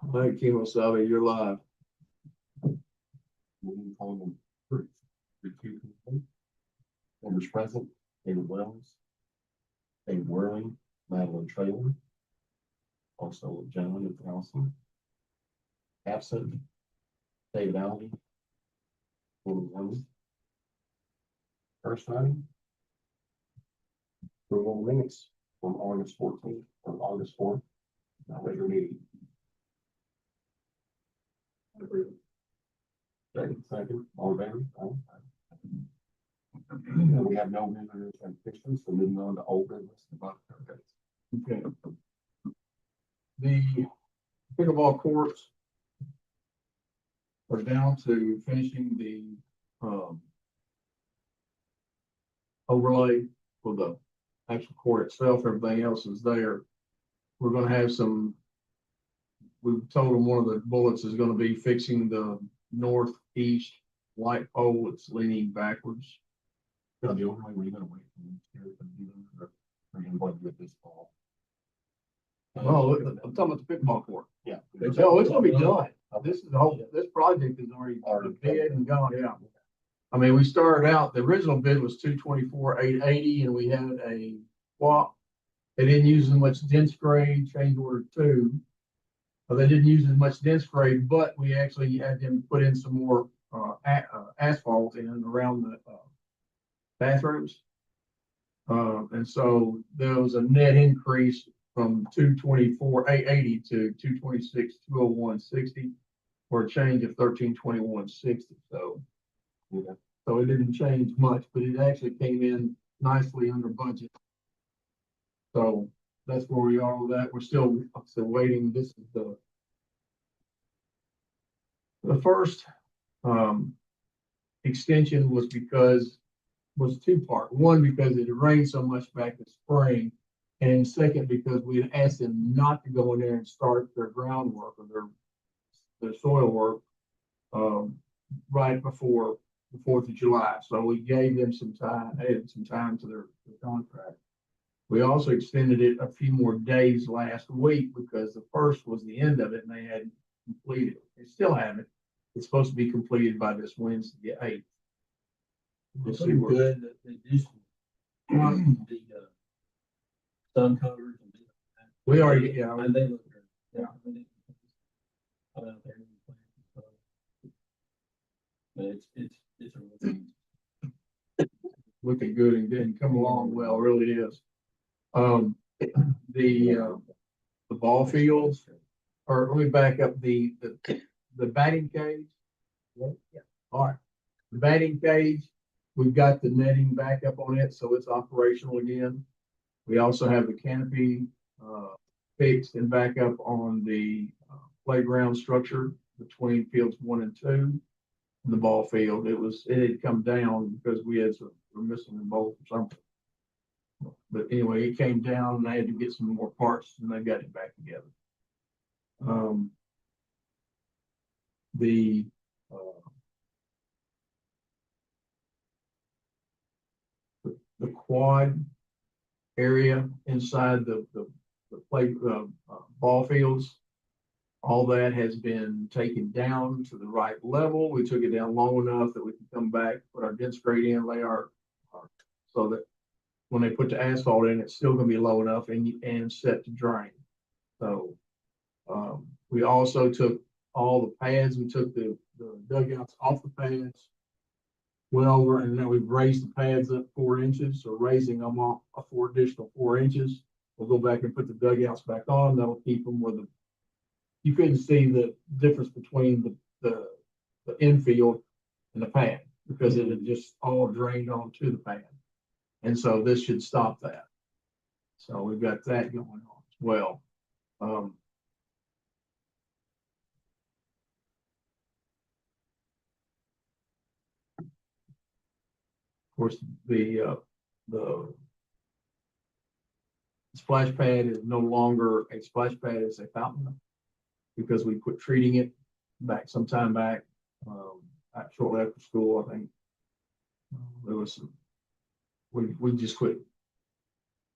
All right, Kimo Salve, you're live. Moving on to two people. Members present, David Wells, Dave Whirling, Madeline Traylor, also John and Allison. Absent, David Alvey, Gordon Young. First item, approval of minutes from August 14th or August 4th, regular meeting. Second, all in favor? Aye. We have no visitors and petitions, so moving on to old business. Okay. The pickleball courts are down to finishing the overlay for the actual court itself. Everything else is there. We're going to have some. We've told them one of the bullets is going to be fixing the northeast light pole. It's leaning backwards. The only way we're gonna wait for them to do them, we're gonna go with this fall. Well, I'm talking about the pickleball court. Yeah. No, it's gonna be done. This is the whole, this project is already bid and gone, yeah. I mean, we started out, the original bid was 224,880, and we had a swap. They didn't use as much dense grade, change order 2. But they didn't use as much dense grade, but we actually had them put in some more asphalt in around the bathrooms. And so there was a net increase from 224,880 to 226,201.60 for a change of 1321.60. So, yeah. So it didn't change much, but it actually came in nicely under budget. So that's where we are with that. We're still waiting. This is the first extension was two-part. One, because it rained so much back in spring, and second, because we had asked them not to go in there and start their groundwork or their soil work right before the 4th of July. So we gave them some time, added some time to their contract. We also extended it a few more days last week because the first was the end of it and they hadn't completed it. They still haven't. It's supposed to be completed by this Wednesday, the 8th. We'll see where. Good that they do some, the sun covers and we already, yeah, and they look good. Yeah. I'm out there and plant stuff. But it's a really looking good and didn't come along well, it really is. The ball fields, or let me back up the batting cage. Yeah. All right. The batting cage, we've got the netting back up on it, so it's operational again. We also have the canopy fixed and back up on the playground structure between fields 1 and 2 and the ball field. It had come down because we're missing the bolt or something. But anyway, it came down and I had to get some more parts and they got it back together. The quad area inside the ball fields, all that has been taken down to the right level. We took it down long enough that we can come back, put our dense grade in, lay our so that when they put the asphalt in, it's still going to be low enough and set to drain. So we also took all the pads. We took the dugouts off the pads, went over, and then we've raised the pads up 4 inches. So raising them off for additional 4 inches. We'll go back and put the dugouts back on. That'll keep them where you couldn't see the difference between the infield and the pad because it had just all drained onto the pad. And so this should stop that. So we've got that going on as well. Of course, the splash pad is no longer a splash pad; it's a fountain because we quit treating it some time back, shortly after school. I think there was some. We just quit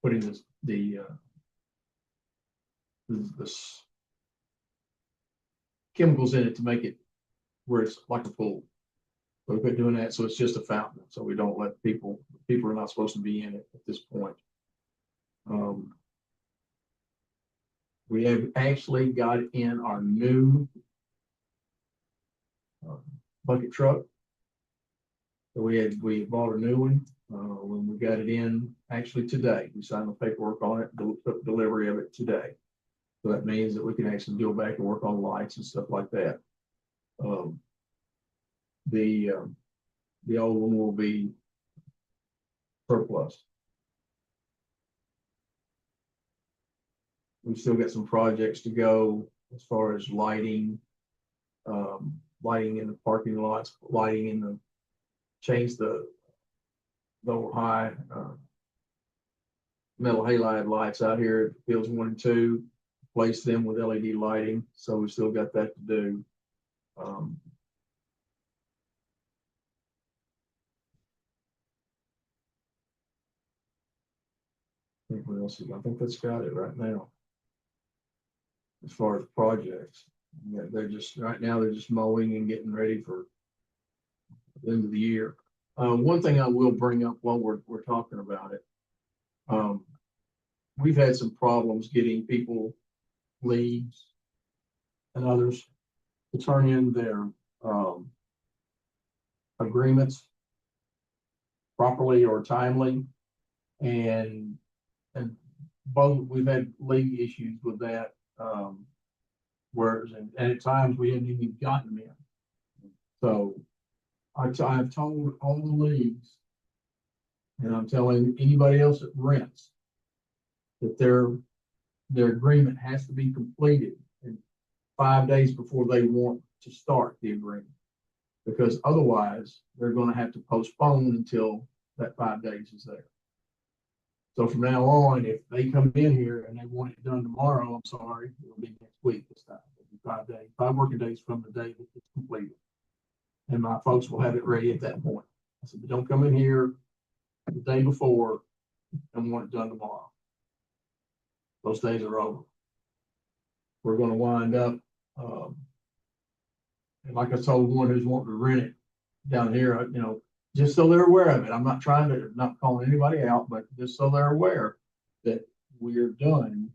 putting the chemicals in it to make it where it's like a pool. We quit doing that, so it's just a fountain, so we don't let people are not supposed to be in it at this point. We have actually got in our new bucket truck. So we bought a new one, when we got it in actually today. We signed the paperwork on it, took delivery of it today. So that means that we can actually go back and work on lights and stuff like that. The old one will be surplus. We've still got some projects to go as far as lighting, lighting in the parking lots, lighting in the, change the low high metal halide lights out here at fields 1 and 2, replace them with LED lighting. So we still got that to do. What else? I think that's got it right now. As far as projects, yeah, they're just right now, they're just mowing and getting ready for the end of the year. One thing I will bring up while we're talking about it, we've had some problems getting people, leagues and others, to turn in their agreements properly or timely, and both we've had league issues with that, whereas and at times we hadn't even gotten them in. So I've told all the leagues, and I'm telling anybody else that rents, that their agreement has to be completed in 5 days before they want to start the agreement, because otherwise they're going to have to postpone until that 5 days is there. So from now on, if they come in here and they want it done tomorrow, I'm sorry, it'll be next week this time. It'll be 5 days, 5 working days from the day that it's completed. And my folks will have it ready at that point. I said, but don't come in here the day before and want it done tomorrow. Those days are over. We're going to wind up, and like I told one who's wanting to rent it down here, you know, just so they're aware of it. I'm not trying to, not calling anybody out, but just so they're aware that we're done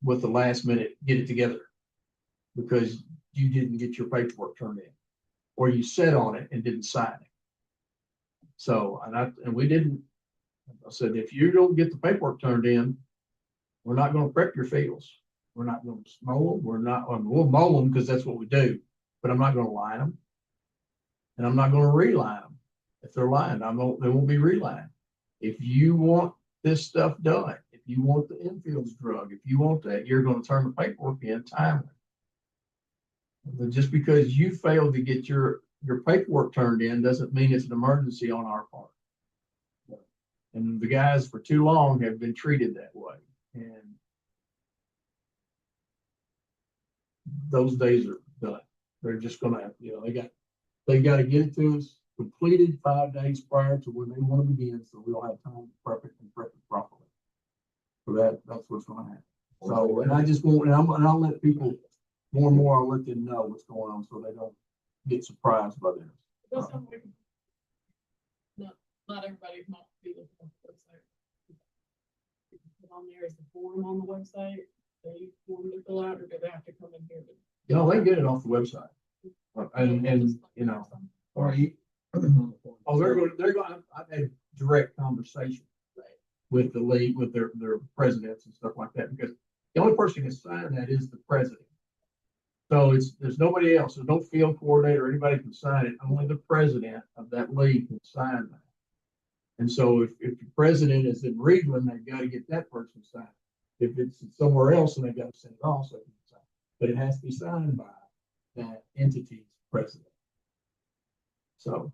with the last minute get it together, because you didn't get your paperwork turned in, or you sat on it and didn't sign it. So, and we didn't. I said, if you don't get the paperwork turned in, we're not going to prep your fields. We're not going to mow them. We'll mow them because that's what we do, but I'm not going to line them. And I'm not going to reline them. If they're lined, they won't be relined. If you want this stuff done, if you want the infields drug, if you want that, you're going to turn the paperwork in timely. But just because you failed to get your paperwork turned in doesn't mean it's an emergency on our part. And the guys for too long have been treated that way. And those days are done. They're just going to have, you know, they got to get it to us completed 5 days prior to when they want to begin, so we'll have time to prep it properly. So that's what's going to happen. So, and I just want, and I'll let people more and more. I'll let them know what's going on, so they don't get surprised by this. Not everybody might be looking on the website. Put on there is the form on the website. They form to fill out, or do they have to come in here? You know, they get it off the website, and you know, or you. Oh, they're going. I've had direct conversation with the league, with their presidents and stuff like that, because the only person who can sign that is the president. So there's nobody else. There's no field coordinator or anybody can sign it. Only the president of that league can sign that. And so if the president is in Reedland, they've got to get that person signed. If it's somewhere else, then they've got to send it off so it can be signed. But it has to be signed by that entity's president. So,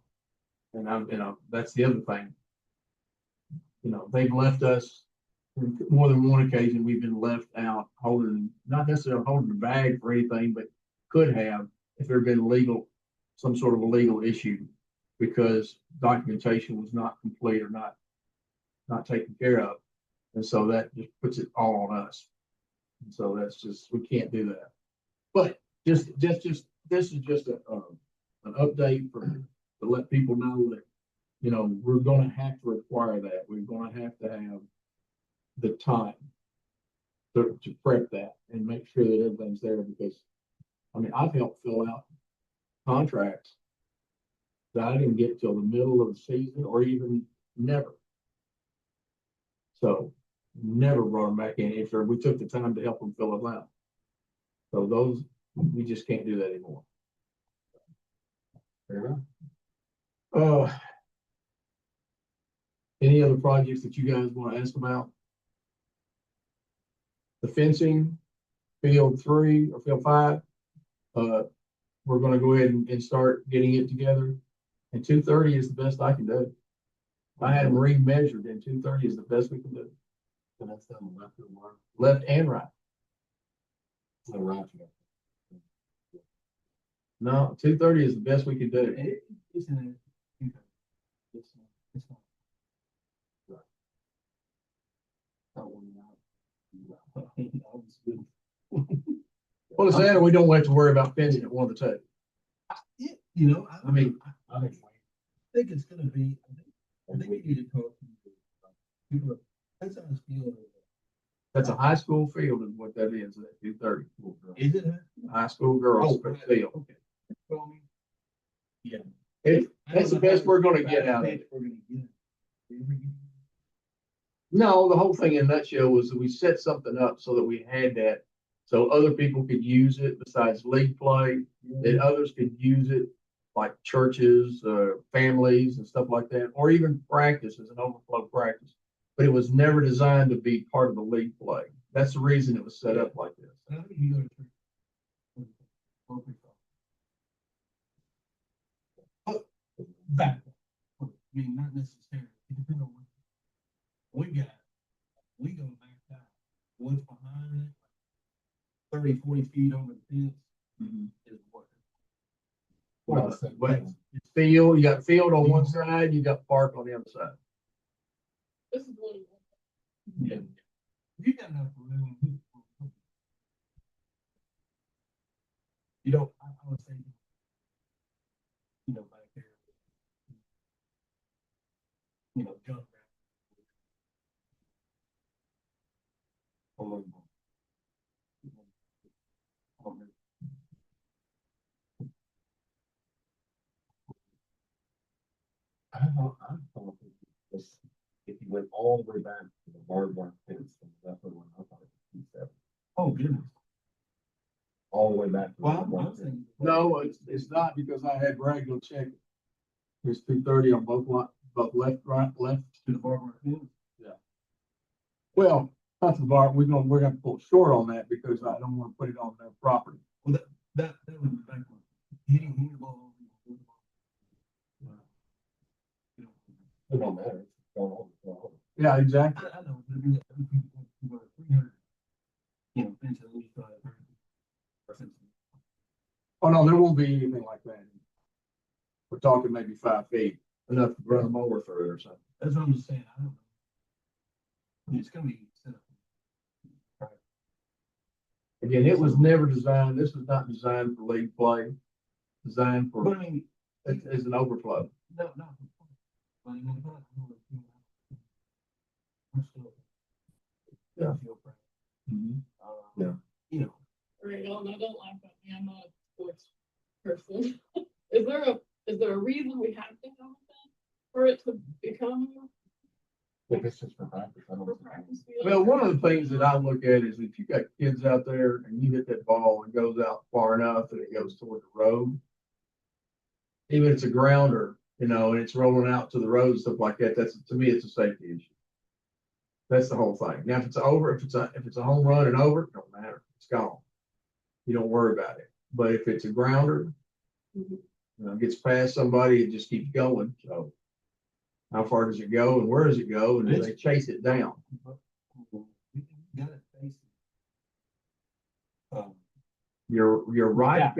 and that's the other thing. You know, they've left us more than one occasion. We've been left out holding, not necessarily holding the bag for anything, but could have if there had been some sort of a legal issue, because documentation was not complete or not taken care of. And so that just puts it all on us. And so that's just, we can't do that. But just, this is just an update to let people know that, you know, we're gonna have to require that. We're gonna have to have the time to prep that and make sure that everything's there because, I mean, I've helped fill out contracts that I didn't get till the middle of the season or even never. So never brought them back in after we took the time to help them fill it out. So those, we just can't do that anymore. Fair enough. Any other projects that you guys want to ask about? The fencing, field 3 or field 5, we're gonna go ahead and start getting it together. And 230 is the best I can do. I had them remeasured and 230 is the best we can do. And that's on the left of the mark. Left and right. The right. No, 230 is the best we can do. Isn't it? It's not. That one out. That was good. Well, it's that, or we don't have to worry about fencing at one of the two. Yeah, you know, I mean, I think think it's gonna be, I think we need to talk to people, that's how it's feeling. that's a high school field is what that is, that 230. Is it? High school girls Oh, field. okay. Well, I mean, yeah. That's the best we're gonna get out of it. We're gonna get it. No, the whole thing in a nutshell was that we set something up so that we had that, so other people could use it besides league play, that others could use it, like churches, families and stuff like that, or even practice as an overflow practice. But it was never designed to be part of the league play. That's the reason it was set up like this. I think you go to church. Back, I mean, not necessarily, it depends on what we got. We go back out, what's behind it, 30, 40 feet over the fence is what. Well, but it's field, you got field on one side, you got park on the other side. This is one. Yeah. You got enough room. You know, I would say, you know, back there, you know, jump around. I thought this, if you went all the way back to the barbed wire fence, that's the one I thought it was 7. Oh, goodness. All the way back. to the Well, barbed wire I'm fence. saying. No, it's not because I had Brad go check it. It's 230 on both left, right, left. To the barbed wire fence. Well, not the bar, we're gonna pull short on that because I don't want to put it on their property. Well, that was the back one. Hitting the ball. It don't matter. It's going over, it's going over. Yeah, exactly. I know, but I mean, other people who are 300, you know, fence at least 500. Oh, no, there won't be anything like that. We're talking maybe 5 feet, enough to run them over through it or something. That's what I'm just saying, I don't know. I mean, it's gonna be set up. Again, it was never designed, this was not designed for league play, designed But for, I mean, as an overflow. no. But I mean, I'm still. Yeah. Feel proud. Yeah. You know. Right, y'all, and I don't laugh at me, I'm not a sports person. Is there a reason we have to have that for it to become If it's just for practice, I don't. for practice field? Well, one of the things that I look at is if you got kids out there and you hit that ball and it goes out far enough that it goes toward the road, even if it's a grounder, you know, and it's rolling out to the road and stuff like that, that's, to me, it's a safety issue. That's the whole thing. Now, if it's over, if it's a home run and over, it don't matter. It's gone. You don't worry about it. But if it's a grounder, you know, gets past somebody, it just keeps going. So how far does it go and where does it go? And then they chase it down. You got it facing. Your right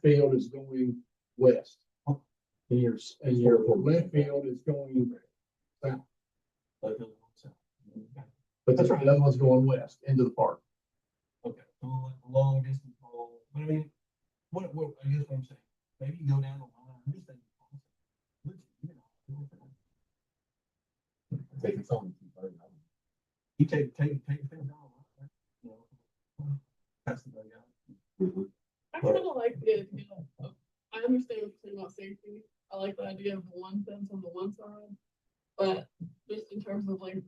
field is going west. And your left field is going south. Like the south. But the other one's going west into the park. Okay, so like a long distance ball. take things down. You know, that's the thing. I kind of like the idea of, I understand what you're saying about safety. I like the idea of the one fence on the one side. But just in terms of like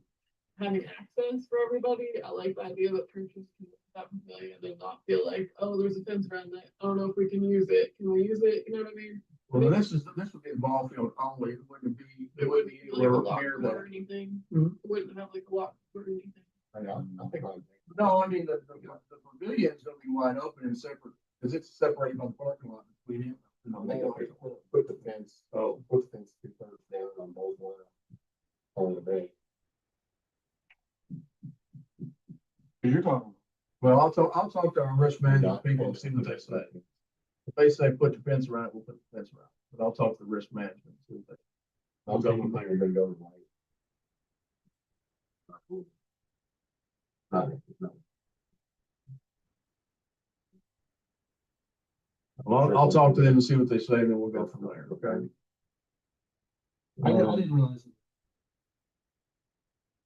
having access for everybody, I like the idea that churches can use that pavilion and not feel like, oh, there's a fence around that. I don't know if we can use it. Can we use it? You know what I mean? Well, this would be a ball field only, it wouldn't be, it wouldn't be Like a anywhere lock near or that. anything. Mhm. It wouldn't have like a lock or anything. I think No, I mean, the pavilion's gonna be wide open and separate, because it's separated by the parking lot between it and the they wall. put the fence, put the fence 2/3 down on both lines. On the bay. Cause you're talking. Well, I'll talk to our risk management people and see what they say. If they say put the fence around it, we'll put the fence around it, but I'll talk to the risk management. And see what they. I'm thinking they're gonna go right. No. Well, I'll talk to them and see what they say, and then we'll go from there, okay? I didn't realize it.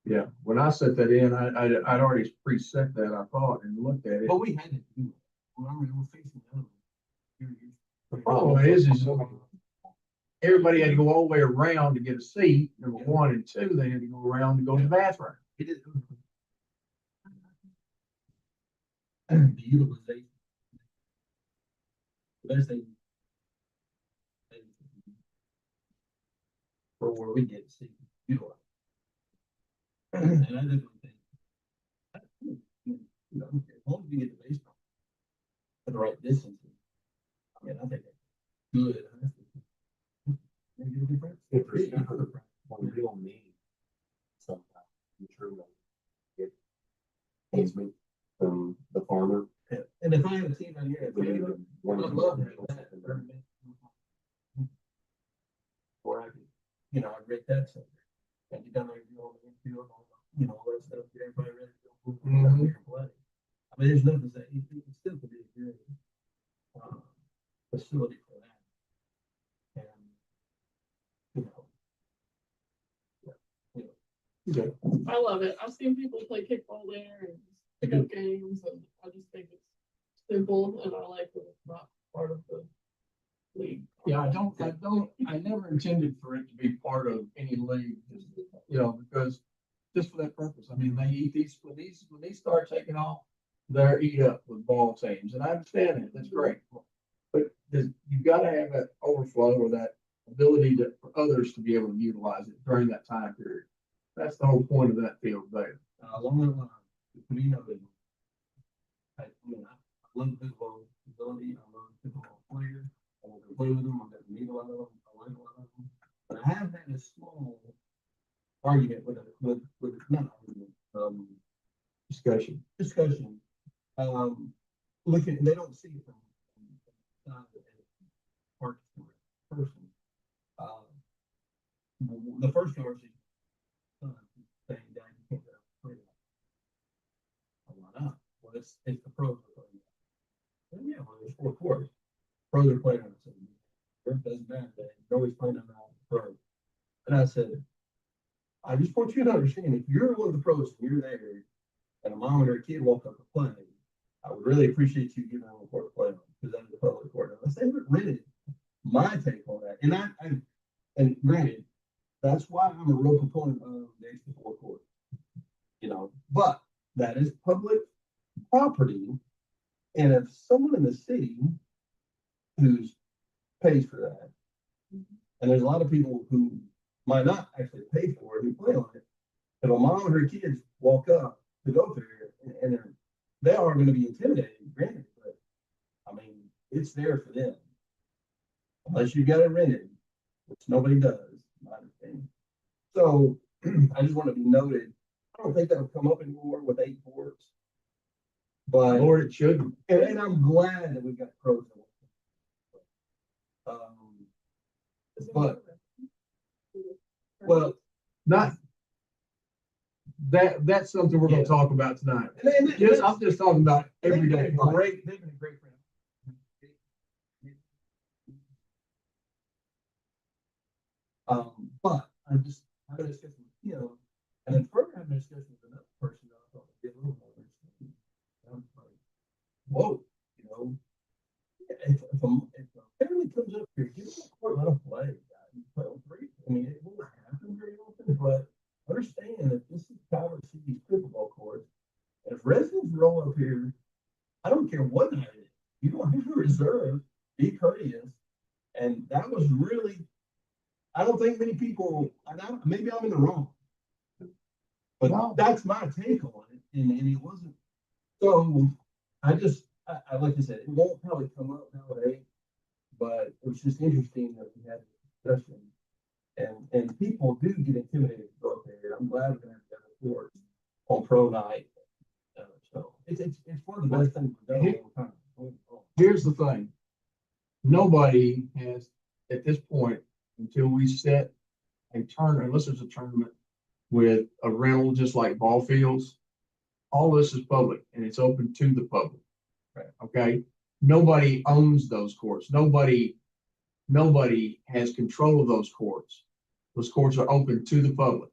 Yeah, when I set that in, I'd already preset that, I thought, and looked at it. But we had to do it. Well, I mean, we're facing the other one. The problem is everybody had to go all the way around to get a seat, number one, and two, they had to go around to go to the bathroom. It is. The utilization. Best thing. For where we get to see utilize. And I definitely think. You know, as long as you get the baseball. At the right distance. I mean, I think that's good. Maybe it'll be great. If there's ever one real need, sometimes I'm sure they'll get easement from the farmer. And if I have a team out here, We need I'd to- one of love to them- have that. Or I could, you know, I'd rent that somewhere. And you done like, you know, infield, all that stuff, get everybody ready to go. Out there and play. I mean, there's nothing that, it still could be a good, facility for that. And, you know. Yeah. I love it. I've seen people play kickball there and pick up games, and I just think it's simple, and I like that it's not part of the league. Yeah, I never intended for it to be part of any league, you know, because just for that purpose, I mean, they eat when these start taking off, they're eat up with ball teams, and I understand that, that's great. But you've got to have that overflow or that ability for others to be able to utilize it during that time period. That's the whole point of that field there. Along the line, you know, I love football ability, I love football players, I want to play with them, I got to meet a lot of them, I like a lot of them. But I have had a small argument with not argument, Discussion. discussion. Looking, they don't see it from part person. The first conversation. Saying, Dad, you can't get out of play. Why not? Well, it's the pros are playing. Well, yeah, well, there's 4 courts. Pros are playing on it. So it doesn't matter. They're always playing on the pros. And I said, I just want you to understand, if you're one of the pros and you're there, and a mom and her kid walk up to play, I would really appreciate you giving them a court to play on, because that's the public court. Unless they haven't rented my take on that. And granted, that's why I'm a real proponent of the extra 4 court. You know, but that is public property. And if someone in the city who's pays for that, and there's a lot of people who might not actually pay for it who play on it, if a mom and her kids walk up to go there, and they are going to be intimidated, granted, but I mean, it's there for them. Unless you got it rented, which nobody does, in my opinion. So I just want to be noted. I don't think that'll come up anymore with 8 courts. But Lord, it should. and I'm glad that we've got pros. But well, Not that's something we're gonna talk about tonight. I'm just talking about everyday life. They've been a great friend. But I just had a discussion with, and then further having a discussion with another person quote, you know. If a family comes up here, give them a court, let them play. Play on three. I mean, it won't happen very often, but understand that this is Calvert City's pickleball court. And if residents roll up here, I don't care what night it is, you don't have to reserve, be courteous. And that was really, I don't think many people, maybe I'm in the wrong. But that's my take on it, and it wasn't, so I like I said, it won't probably come up nowadays, but it was just interesting that we had a discussion. And people do get intimidated to go up there. I'm glad we're gonna have that report on pro night. So it's one of the best things we've done all the time. Here's the thing. Nobody has, at this point, until we set a tournament, unless there's a tournament with a rental, just like ball fields, all this is public and it's open to the public. Right. Okay. Nobody owns those courts. Nobody has control of those courts. Those courts are open to the public.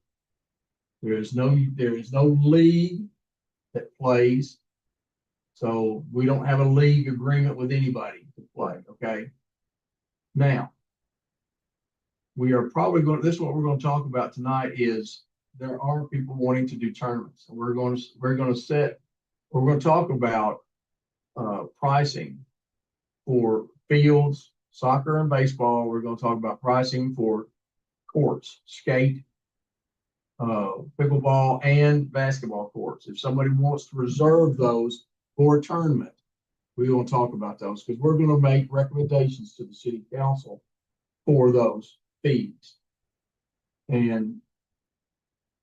There is no league that plays. So we don't have a league agreement with anybody to play. Okay. Now, we are probably going, this is what we're going to talk about tonight is there are people wanting to do tournaments. And we're going to talk about pricing for fields, soccer and baseball. We're going to talk about pricing for courts, skate, pickleball, and basketball courts. If somebody wants to reserve those for a tournament, we're going to talk about those because we're going to make recommendations to the city council for those fees. And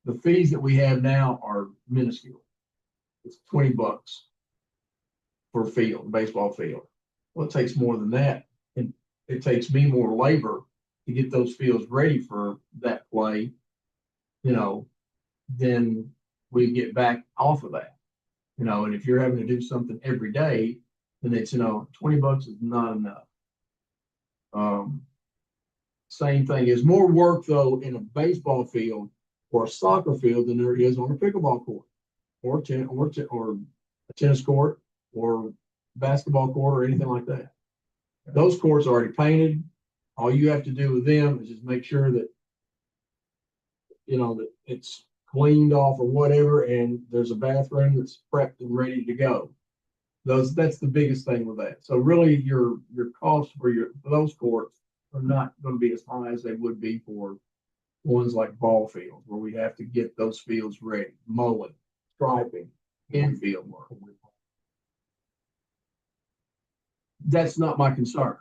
the fees that we have now are minuscule. It's $20 for a field, baseball field. Well, it takes more than that. And it takes me more labor to get those fields ready for that play, you know, then we get back off of that, you know, and if you're having to do something every day, then it's, you know, $20 is not enough. Same thing is more work though in a baseball field or a soccer field than there is on a pickleball court or a tennis court or basketball court or anything like that. Those courts are already painted. All you have to do with them is just make sure that, you know, that it's cleaned off or whatever, and there's a bathroom that's prepped and ready to go. That's the biggest thing with that. So really your costs for those courts are not going to be as high as they would be for ones like ball fields, where we have to get those fields ready, mowing, striping, infield work. That's not my concern.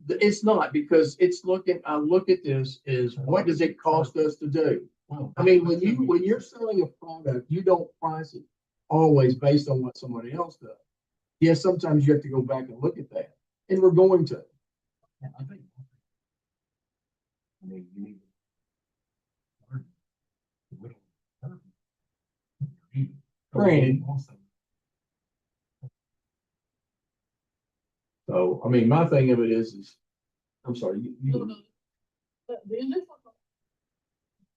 It's not, because I look at this as what does it cost us to do? I mean, when you're selling a product, you don't price it always based on what somebody else does. Yes, sometimes you have to go back and look at that, and we're going to. I mean, you need Granted. So, I mean, my thing of it is I'm sorry, The initial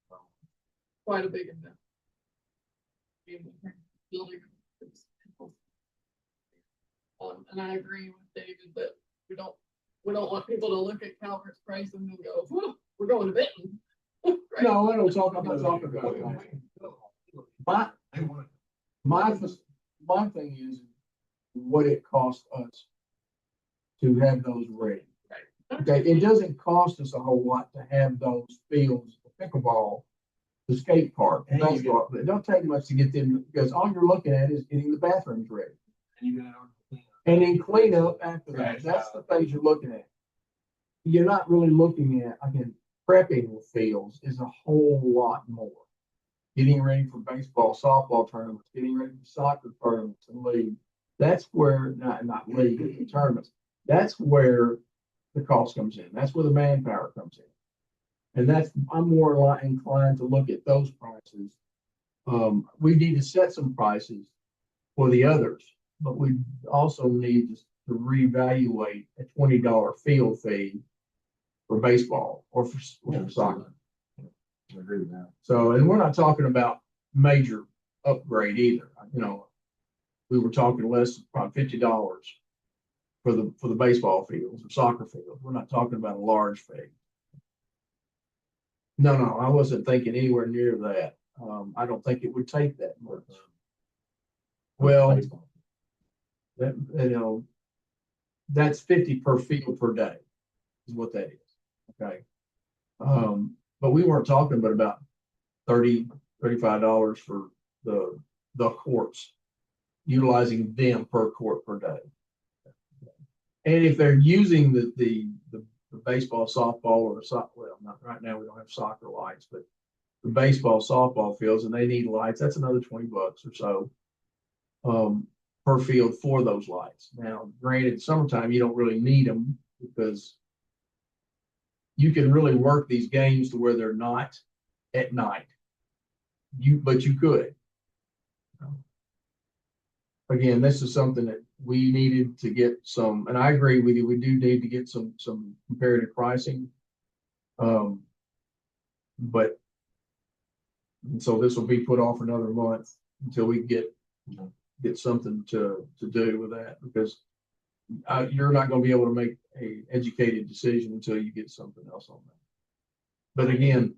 cost, quite a big investment. Building. And I agree with David that we don't want people to look at Calvert's price and then go, "Whoa, we're going to Benton." Right? no, I'm not talking about that. My thing is what it costs us to have those ready. Right. Okay, it doesn't cost us a whole lot to have those fields, the pickleball, the skate park, the basketball. It don't take much to get them, because all you're looking at is getting the bathrooms ready. And then clean up after that. That's the things you're looking at. You're not really looking at, again, prepping the fields is a whole lot more. Getting ready for baseball, softball tournaments, getting ready for soccer tournaments and league. That's where, not league, tournaments. That's where the cost comes in. That's where the manpower comes in. And I'm more inclined to look at those prices. We need to set some prices for the others, but we also need to reevaluate a $20 field fee for baseball or for soccer. I agree with that. So, and we're not talking about major upgrade either. You know, we were talking less, probably $50 for the baseball fields or soccer fields. We're not talking about a large fee. No, I wasn't thinking anywhere near that. I don't think it would take that much. Well, Baseball. that, that's 50 per field per day is what that is. Okay. But we weren't talking about $35 for the courts, utilizing them per court per day. And if they're using the baseball, softball, or well, not right now, we don't have soccer lights, but the baseball, softball fields, and they need lights, that's another $20 or so per field for those lights. Now, granted, summertime, you don't really need them because you can really work these games to where they're not at night. But you could. Again, this is something that we needed to get some, and I agree with you, we do need to get some comparative pricing. But and so this will be put off another month until we get something to do with that, because you're not going to be able to make a educated decision until you get something else on that. But again,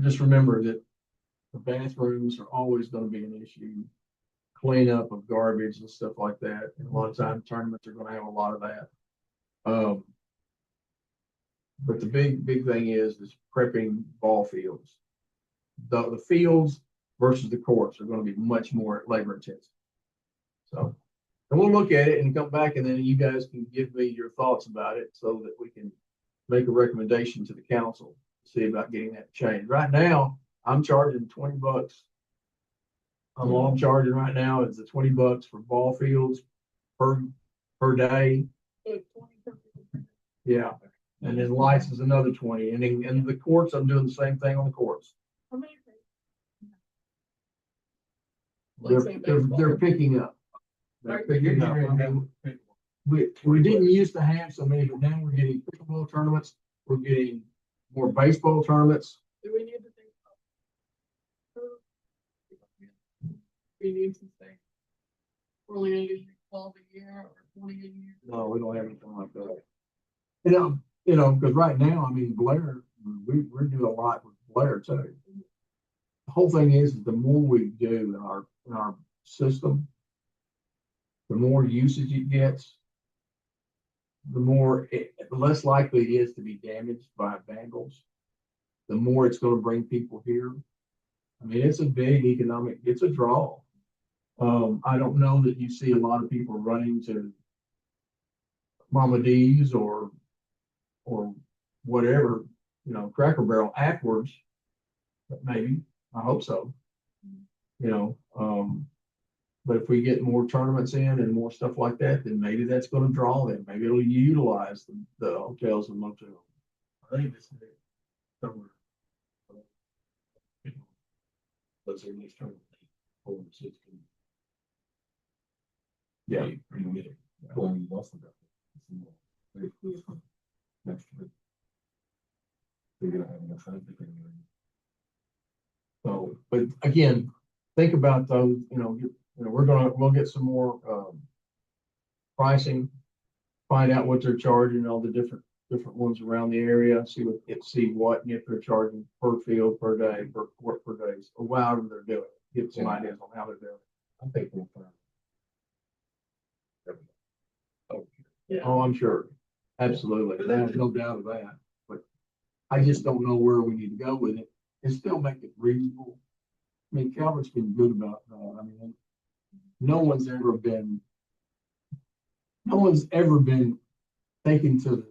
just remember that the bathrooms are always going to be an issue. Cleanup of garbage and stuff like that. And a lot of times tournaments are going to have a lot of that. But the big thing is prepping ball fields. The fields versus the courts are going to be much more labor intensive. So, and we'll look at it and come back, and then you guys can give me your thoughts about it so that we can make a recommendation to the council to see about getting that changed. Right now, I'm charging $20. All I'm charging right now is the $20 for ball fields per day. Yeah. And then lights is another 20. And the courts, I'm doing the same thing on the courts. How many? They're picking up. They're picking up. I mean, we didn't used to have so many, but now we're getting pickleball tournaments. We're getting more baseball tournaments. Do we need to think about? We need to say we're only gonna do 12 a year or 20 a year. No, we don't have anything like that. Because right now, I mean, Blair, we're doing a lot with Blair too. The whole thing is the more we do in our system, the more usage it gets, the less likely it is to be damaged by vandals. The more it's going to bring people here. I mean, it's a big economic, it's a draw. I don't know that you see a lot of people running to Mama D's or whatever, Cracker Barrel afterwards, but maybe, I hope so. But if we get more tournaments in and more stuff like that, then maybe that's going to draw them. Maybe it'll utilize the hotels and motels. I think this is somewhere. Let's say next term, over 16. Yeah. You can get it. Well, you also got it. Next year. You're gonna have enough time to figure it out. So, but again, think about those, we'll get some more pricing, find out what they're charging, all the different ones around the area, see what, and if they're charging per field, per day, per court, per day, or however they're doing it. Get some ideas on how they're doing it. I think we'll find. Yeah. Oh, I'm sure. Absolutely. There's no doubt of that. But I just don't know where we need to go with it and still make it reasonable. I mean, Calvert's been good about that. I mean, no one's ever been taken to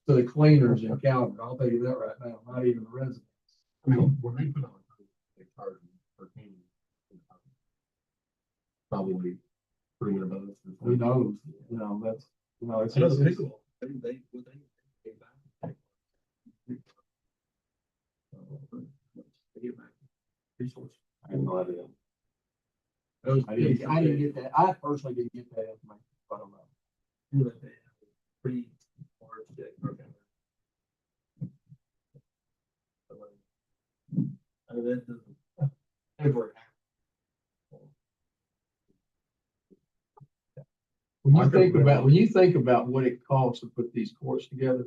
the cleaners in Calvert. I'll tell you that right now, not even the residents. I mean, when they put on, they charge per team. Probably bring it above. Who knows? That's, it's. I know the pickleball, they came back. They get back. Resource. I have no idea. I didn't get that. I personally didn't get that information. I don't know. Pretty hard to get. Okay. I mean, that doesn't ever happen. when you think about what it costs to put these courts together,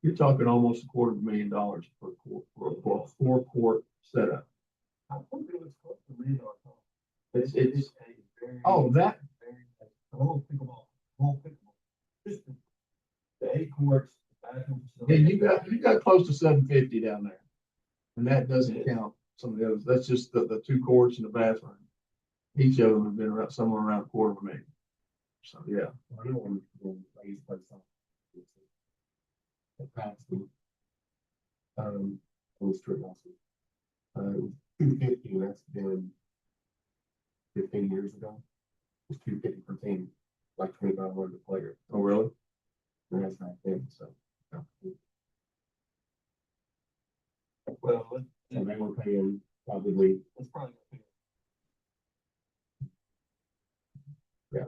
you're talking almost $250,000 per court, for a 4-court setup. I think it was close to $1 million. It's, A very, oh, that, very, the whole pickleball. Just the 8 courts, the bathroom yeah, facility. you got close to 750 down there. And that doesn't count some of the others. That's just the 2 courts and the bathroom. Each of them have been around somewhere around $250,000. So, yeah. I know when I used to play soccer. It passed me. On the street also. 250, and that's been 15 years ago. It's 250 per team, like 2,500 a player. Oh, really? And that's back then, so. Well, And they were paying probably, it's probably gonna be. Yeah.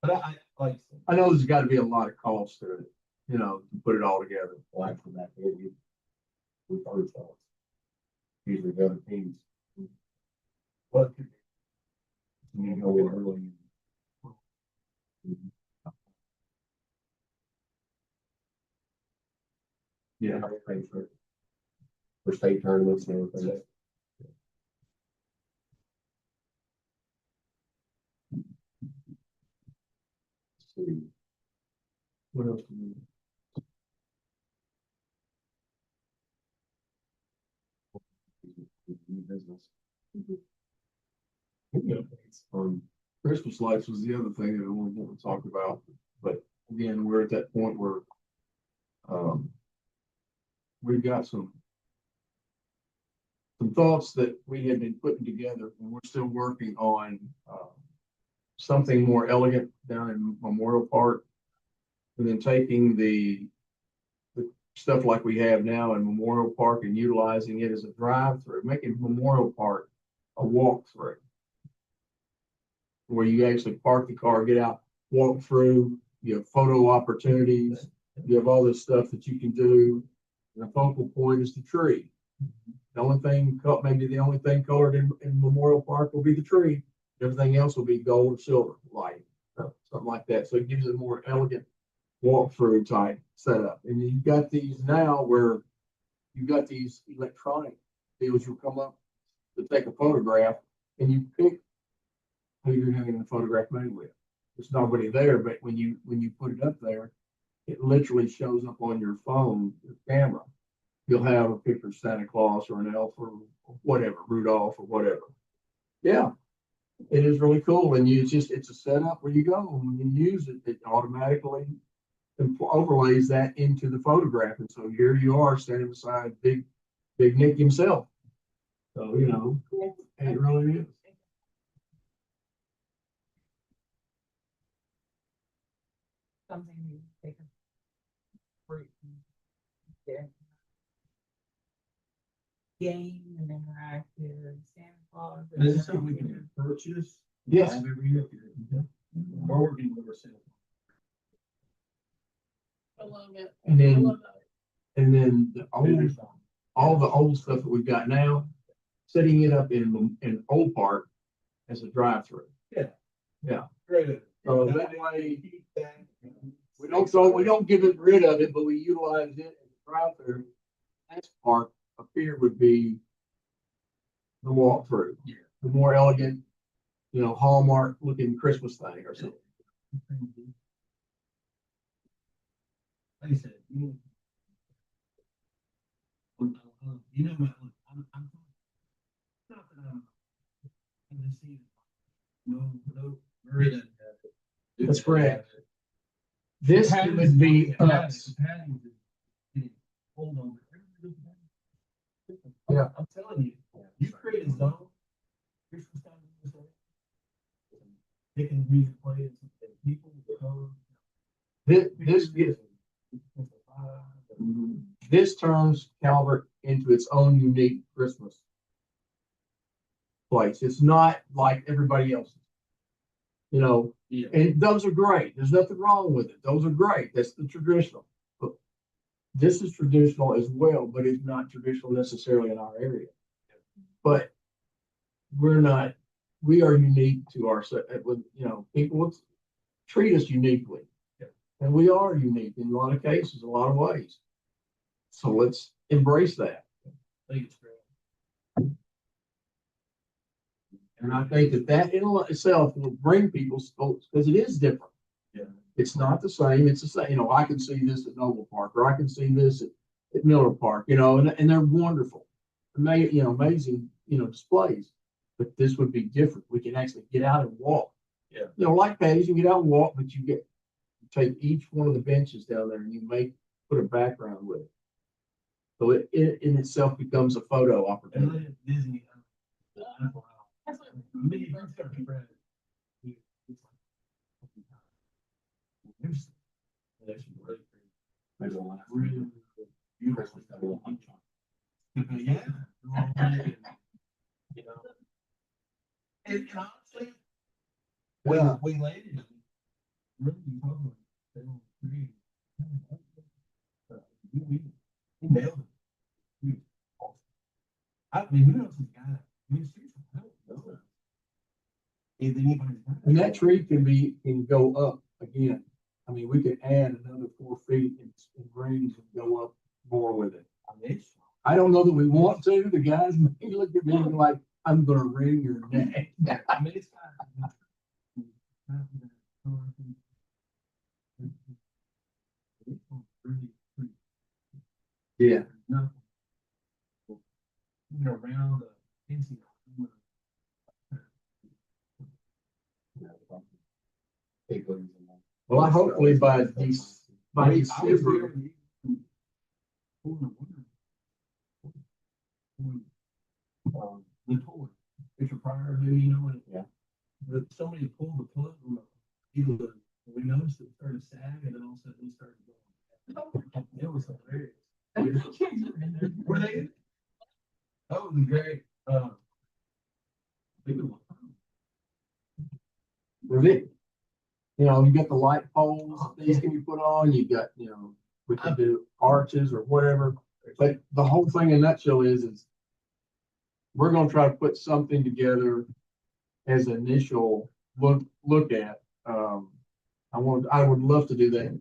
But I like. I said, I know there's got to be a lot of cost to it, to put it all together. well, after that, we first off. Usually the other teams, well, it could be. you go in early. Yeah. They pay for state tournaments and everything. See, What else do we? new business. Yeah. Um, Christmas lights was the other thing that I wanted to talk about, but again, we're at that point where we've got some thoughts that we had been putting together, and we're still working on something more elegant down in Memorial Park, and then taking the stuff like we have now in Memorial Park and utilizing it as a drive-through, making Memorial Park a walk-through, where you actually park the car, get out, walk through, you have photo opportunities, you have all this stuff that you can do. And the focal point is the tree. The only thing, maybe the only thing colored in Memorial Park will be the tree. Everything else will be gold or silver light, something like that. So it gives it a more elegant walkthrough type setup. And you've got these now where you've got these electronic deals. You'll come up to take a photograph and you pick who you're having the photograph made with. There's nobody there, but when you put it up there, it literally shows up on your phone, your camera. You'll have a picture of Santa Claus or an elf or whatever, Rudolph or whatever. Yeah, it is really cool. And it's a setup where you go. And when you use it, it automatically overlays that into the photograph. And so here you are standing beside Big Nick himself. So, it really is. Something you take a break and get game and interactive Santa Claus. This is something we can purchase. Yes. Have every year. We're working with ourselves. I love it. And I then, love that. all the old stuff that we've got now, setting it up in Old Park as a drive-through. Great. So that way, we don't give it rid of it, but we utilize it as a drive-through. Next part up here would be the walkthrough. Yeah. The more elegant, Hallmark looking Christmas thing or something. Like I said, I'm not that I'm just seeing. No, Murray doesn't have it. That's correct. This would be us. Hold on. Yeah. I'm telling you, you create a zone. Christmas time in this area. Picking music players and people come. This turns Calvert into its own unique Christmas place. It's not like everybody else's. Yeah. And those are great. There's nothing wrong with it. Those are great. That's the traditional. But this is traditional as well, but it's not traditional necessarily in our area. But we're not we are unique to our, with, you know, people treat us uniquely. Yeah. And we are unique in a lot of cases, a lot of ways. So let's embrace that. I think it's great. And I think that in itself will bring people, because it is different. Yeah. It's not the same. It's the same. You know, I can see this at Noble Park, or I can see this at Miller Park, you know, and they're wonderful. Amazing, you know, displays. But this would be different. We can actually get out and walk. Yeah. You know, like Patty's, you get out and walk, but you take each one of the benches down there and you put a background with it. So it in itself becomes a photo And opportunity. then Disney, That's what. me, you start to Brad. It's like, it's actually really pretty. Maybe the last. Really beautiful. Christmas got a little hot chocolate. Yeah. You know. And honestly, we landed. Really, probably. They were pretty. We nailed it. I mean, you know, some guy. I mean, seriously, I don't know. If anybody's got And that tree can go up again. I mean, we could add another 4 feet in rings and go up more with it. I mean, it's. I don't know that we want to. The guys may look at me and be like, I'm gonna wring your neck. I mean, it's kind of. Yeah. No. You know, around the fencing. Big ones and that. Well, I hopefully by December, The toy, if you're prior to, you know, and. Yeah. But somebody pulled the plug on the, we noticed it started sagging and then all of a sudden it started going. It was hilarious. Were they? In? That was great. Big one. with it, you know, you got the light poles, things can be put on, you got, you know, we can do arches or whatever. But the whole thing in a nutshell is we're gonna try to put something together as an initial look at. I would love to do that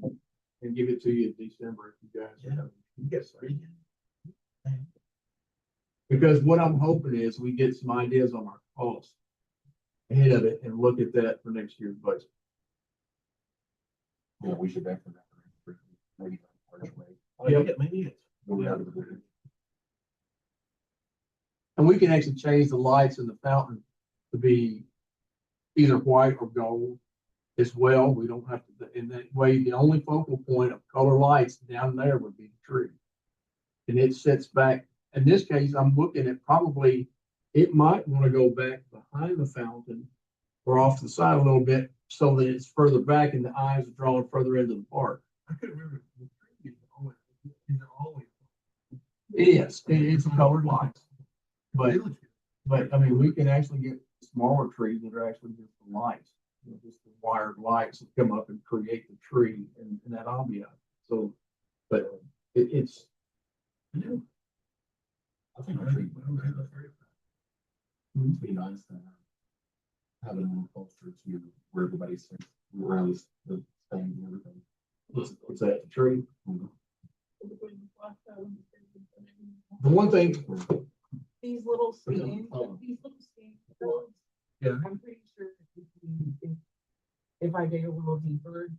and give it to you in December if you guys. Yeah. Yes, sir. Because what I'm hoping is we get some ideas on our costs ahead of it and look at that for next year's budget. Yeah, we should definitely. Maybe. Yeah, maybe it's. Go out of the bridge. And we can actually change the lights in the fountain to be either white or gold as well. We don't have to, in that way, the only focal point of color lights down there would be the tree. And it sits back. In this case, I'm looking at probably, it might want to go back behind the fountain or off to the side a little bit so that it's further back and the eyes are drawn further into the park. I couldn't remember. The tree is always. It is, it's a colored lights. But I mean, we can actually get smaller trees that are actually just the lights, you know, just the wired lights that come up and create the tree and that ambiance. So, but it's. I think our tree would be nice to have it more closer to where everybody sits around the stand and everything. What's that, the tree? Mhm. The one thing, These little stands, Yeah. I'm pretty sure if I dig a little deeper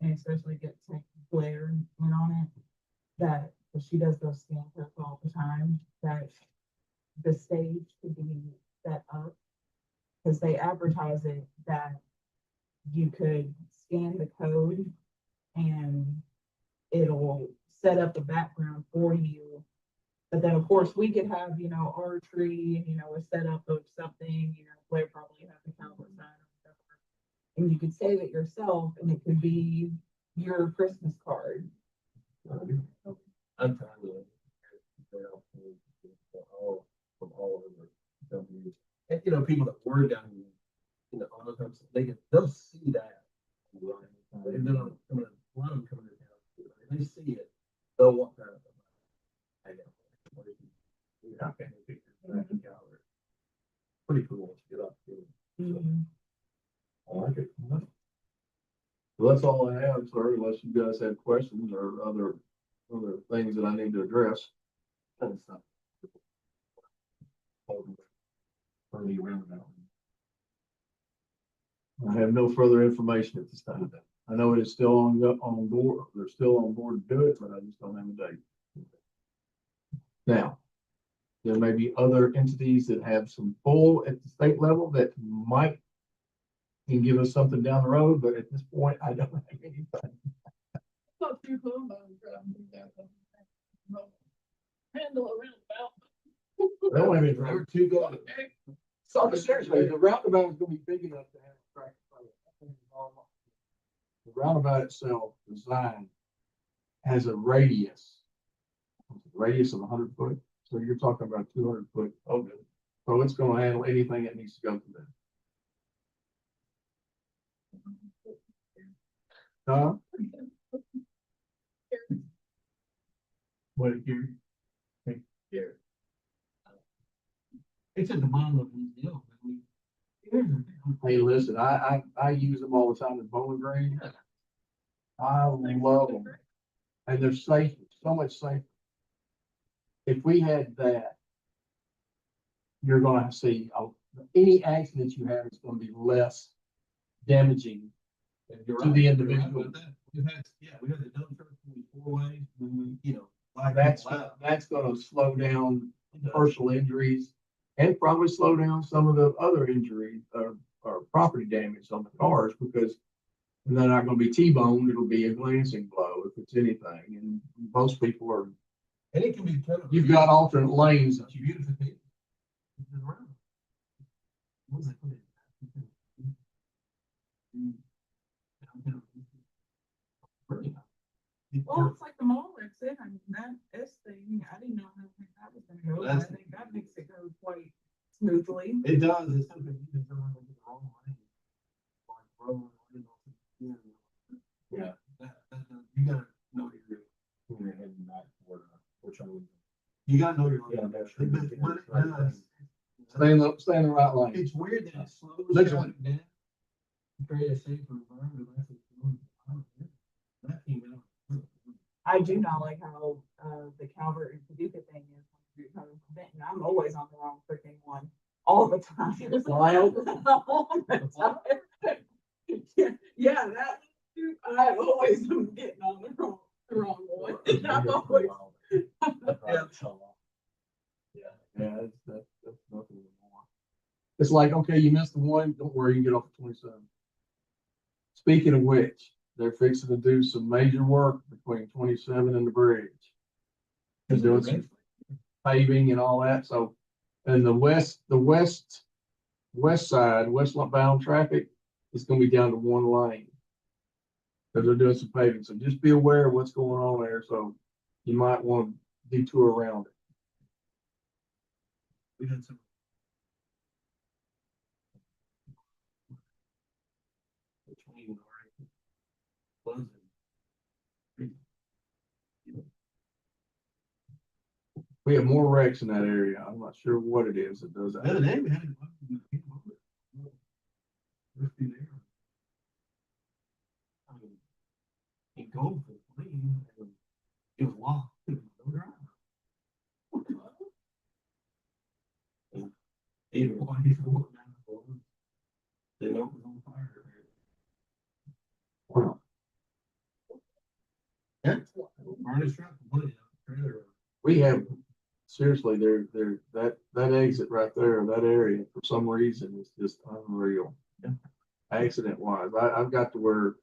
and especially get some glare in on it, that if she does those scan tests all the time, that the stage could be set up. Cause they advertise it that you could scan the code and it'll set up the background for you. But then of course we could have, you know, our tree, you know, a setup of something, you know, Blair probably have the Calvert sign or whatever. And you could save it yourself and it could be your Christmas card. I'm trying to. From all over. And you know, people that were down here, you know, all the time, they'll see that. And then a lot of them coming to town, and they see it, they'll walk out of the. Yeah, okay. Pretty cool to get up to. I like it. Well, that's all I have, sir, unless you guys have questions or other things that I need to address. That's not. Early roundabout. I have no further information at this time. I know it is still on board, they're still on board to do it, but I just don't have a date. Now, there may be other entities that have some pull at the state level that might can give us something down the road, but at this point, I don't have anything. Not too home, driving through that. Handle around about. That might be There were two going. So seriously, the roundabout is gonna be big enough to have a tractor trailer. The roundabout itself, design, has a radius of 100 foot, so you're talking about 200 foot open. So it's gonna handle anything that needs to go through there. Huh? What here? Here. It's at the bottom of the hill. Hey, listen, I use them all the time in Bowling Green. I love them. And they're safe, so much safer. If we had that, you're gonna see, any accident you have is gonna be less damaging to the individual. We had the dump truck going 4 ways, when we, That's gonna slow down personal injuries and probably slow down some of the other injuries or property damage on the cars, because they're not gonna be T-boned, it'll be a glancing blow if it's anything, and most people are, And it can be kind of. you've got alternate lanes that you, Beautiful. Well, it's like the mall exit, I mean, that S thing, I didn't know how that was gonna go, but I think that makes it go quite smoothly. It does, it's something you can turn into the wrong lane. Like, road, Yeah. you gotta know your, We're heading back toward, which I would. you gotta know your. Yeah, lane. that's true. But it does. stay in the right lane. It's weird that it slows Literally. traffic down. To create a safer environment. That came out. I do not like how, the Calvert and Paducah thing is. I'm always on the wrong freaking one, all the time. Wild. All the time. Yeah, that, I always am getting on the wrong one. I'm always. Yeah, that's nothing anymore. It's like, okay, you missed the one, don't worry, you can get off the 27. Speaking of which, they're fixing to do some major work between 27 and the bridge. They're doing some paving and all that, so, and the west side, westbound traffic is gonna be down to one lane. Cause they're doing some paving, so just be aware of what's going on there, so you might want to detour around it. We had some. Between our. We have more wrecks in that area. I'm not sure what it is that does The other that. day we had. It goes for clean, it was locked, it was no drive. Either one, he's going down the road. They know it was on fire. That's what, Ernest truck, money, trailer. We have, seriously, that exit right there, that area, for some reason, is just unreal. Yeah. Accident wise, I've got to where,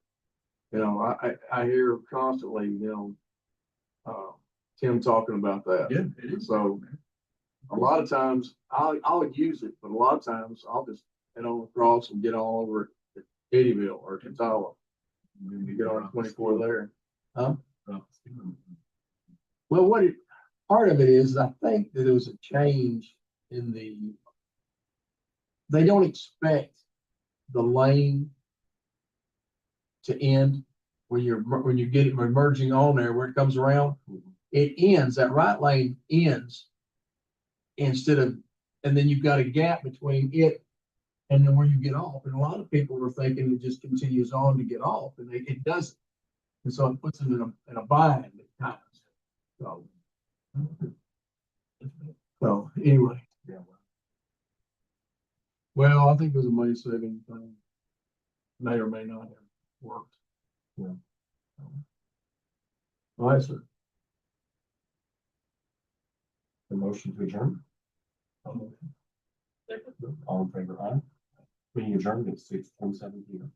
I hear constantly, Tim talking about that. Yeah, it is. So a lot of times I'll use it, but a lot of times I'll just head on across and get all over at Eddyville or Catawba. And you get on 24 there. Huh? Well, part of it is, I think that there was a change in they don't expect the lane to end when you get it merging on there where it comes around. It ends, that right lane ends instead of, and then you've got a gap between it and then where you get off. And a lot of people were thinking it just continues on to get off, and it doesn't. And so it puts them in a bind at times. So anyway, Yeah. well, I think it was a money saving thing. May or may not have worked. Yeah. All right, sir. The motion to adjourn, Second. all in favor, aye. Meeting adjourned at 6:27 p.m.